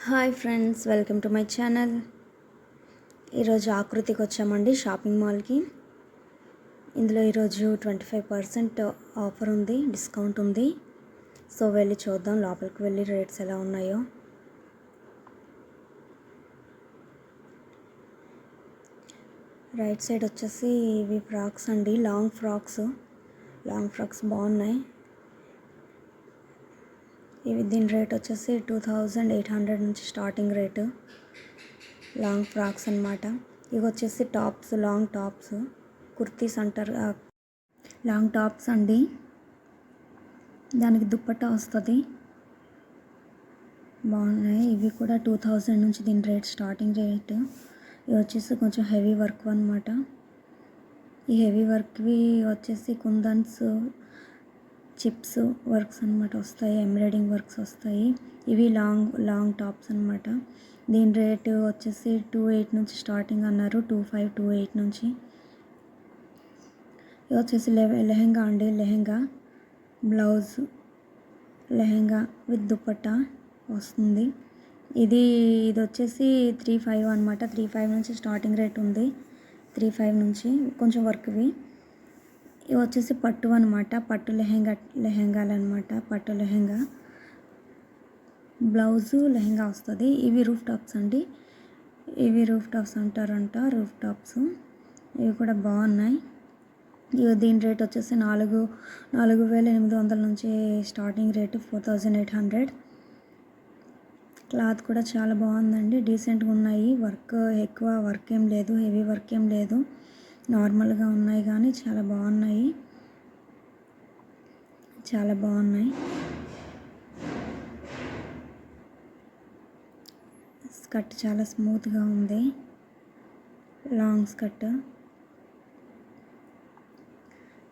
Hi friends, welcome to my channel. ఈరోజు ఆకృతికి వచ్చామండి, shopping మాల్కి. ఇందులో ఈరోజు 25% ఆఫర్ ఉంది, డిస్కౌంట్ ఉంది. సో వెళ్ళి చూద్దాం, లోపలికి వెళ్ళి రేట్స్ ఎలా ఉన్నాయో. రైట్ సైడ్ వచ్చేసి ఇవి ఫ్రాక్స్ అండి, లాంగ్ ఫ్రాక్స్ బాగున్నాయి. ఇవి దీని రేట్ వచ్చేసి 2800 నుంచి స్టార్టింగ్ రేటు. లాంగ్ ఫ్రాక్స్ అన్నమాట. ఇవి వచ్చేసి టాప్స్, లాంగ్ టాప్స్, కుర్తీస్ అంటారు, లాంగ్ టాప్స్ అండి. దానికి దుప్పట్టా వస్తుంది. బాగున్నాయి. ఇవి కూడా 2000 నుంచి దీని రేట్, స్టార్టింగ్ రేటు. ఇవి వచ్చేసి కొంచెం హెవీ వర్క్ అనమాట. ఈ హెవీ వర్క్వి వచ్చేసి కుందన్స్, చిప్స్ వర్క్స్ అనమాట వస్తాయి, ఎంబ్రాయిడింగ్ వర్క్స్ వస్తాయి. ఇవి లాంగ్ టాప్స్ అనమాట. దీని రేటు వచ్చేసి 28 నుంచి స్టార్టింగ్ అన్నారు, 2528 నుంచి. ఇది వచ్చేసి లెహెంగా అండి, బ్లౌజ్ లెహెంగా విత్ దుపట్టా వస్తుంది. ఇది వచ్చేసి 35 అనమాట. 35 నుంచి స్టార్టింగ్ రేట్ ఉంది, 35 నుంచి. కొంచెం వర్క్వి. ఇవి వచ్చేసి పట్టు అనమాట, పట్టు లెహెంగాలు అనమాట. పట్టు లెహెంగా, బ్లౌజు లెహెంగా వస్తుంది. ఇవి రూఫ్ టాప్స్ అండి, ఇవి రూఫ్ టాప్స్ అంటారంట, రూఫ్ టాప్స్. ఇవి కూడా బాగున్నాయి. ఇవి దీని రేట్ వచ్చేసి 4800 నుంచి స్టార్టింగ్ రేటు, 4800. క్లాత్ కూడా చాలా బాగుందండి, డీసెంట్గా ఉన్నాయి. ఎక్కువ వర్క్ ఏం లేదు, హెవీ వర్క్ ఏం లేదు, నార్మల్గా ఉన్నాయి కానీ చాలా బాగున్నాయి, చాలా బాగున్నాయి. స్కర్ట్ చాలా స్మూత్గా ఉంది, లాంగ్ స్కర్ట్.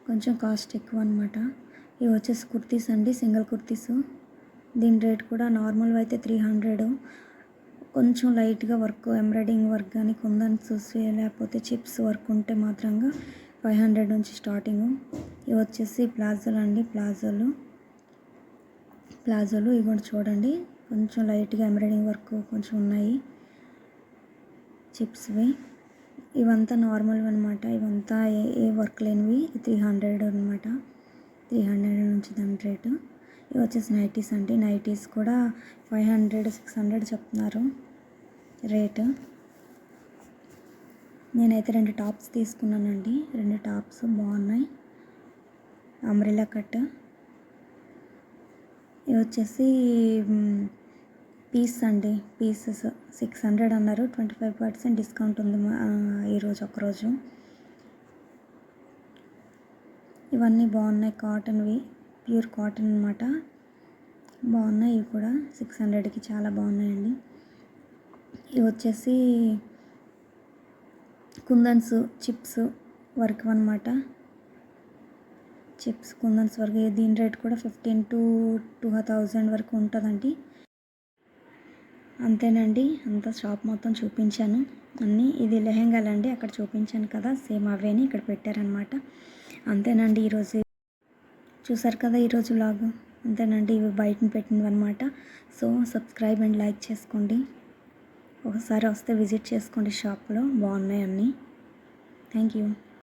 కొంచెం కాస్ట్ ఎక్కువ అనమాట. ఇవి వచ్చేసి కుర్తీస్ అండి, సింగిల్ కుర్తీస్. దీని రేట్ కూడా నార్మల్ అయితే 300. కొంచెం లైట్గా వర్క్, ఎంబ్రాయిడింగ్ వర్క్ కానీ, కుందన్స్ లేకపోతే చిప్స్ వర్క్ ఉంటే మాత్రంగా 500 నుంచి స్టార్టింగ్. ఇవి వచ్చేసి ప్లాజోలు అండి, ప్లాజోలు. ఇవి కూడా చూడండి, కొంచెం లైట్గా ఎంబ్రాయిడింగ్ వర్క్ కొంచెం ఉన్నాయి, చిప్స్వి. ఇవంతా నార్మల్ అనమాట, ఇవంతా ఏ వర్క్ లేనివి. 300 అనమాట, 300 నుంచి దాని రేటు. ఇవి వచ్చేసి నైటీస్ అండి, నైటీస్ కూడా 500, 600 చెప్తున్నారు రేటు. నేనైతే 2 టాప్స్ తీసుకున్నానండి, 2 టాప్స్ బాగున్నాయి, అంబ్రెల్లా కట్. ఇవి వచ్చేసి పీస్ అండి, పీసెస్ 600 అన్నారు, 25% డిస్కౌంట్ ఉంది ఈరోజు ఒకరోజు. ఇవన్నీ బాగున్నాయి, కాటన్వి, ప్యూర్ కాటన్ అనమాట. బాగున్నాయి ఇవి కూడా, 600కి చాలా బాగున్నాయండి. ఇవి వచ్చేసి కుందన్స్, చిప్స్ వర్క్ అనమాట, చిప్స్ కుందన్స్ వర్క్. దీని రేట్ కూడా 15 to 2000 వరకు ఉంటుందండి. అంతేనండి, అంతా షాప్ మొత్తం చూపించాను అన్నీ. ఇది లెహెంగాలండి, అక్కడ చూపించాను కదా, సేమ్ అవేని ఇక్కడ పెట్టారనమాట. అంతేనండి, ఈరోజు చూసారు కదా ఈరోజు వ్లాగ్. అంతేనండి, ఇవి బయటని పెట్టినవి అనమాట. సో సబ్స్క్రైబ్ అండ్ లైక్ చేసుకోండి. ఒకసారి వస్తే విజిట్ చేసుకోండి, షాప్లో బాగున్నాయి అన్నీ. Thank you.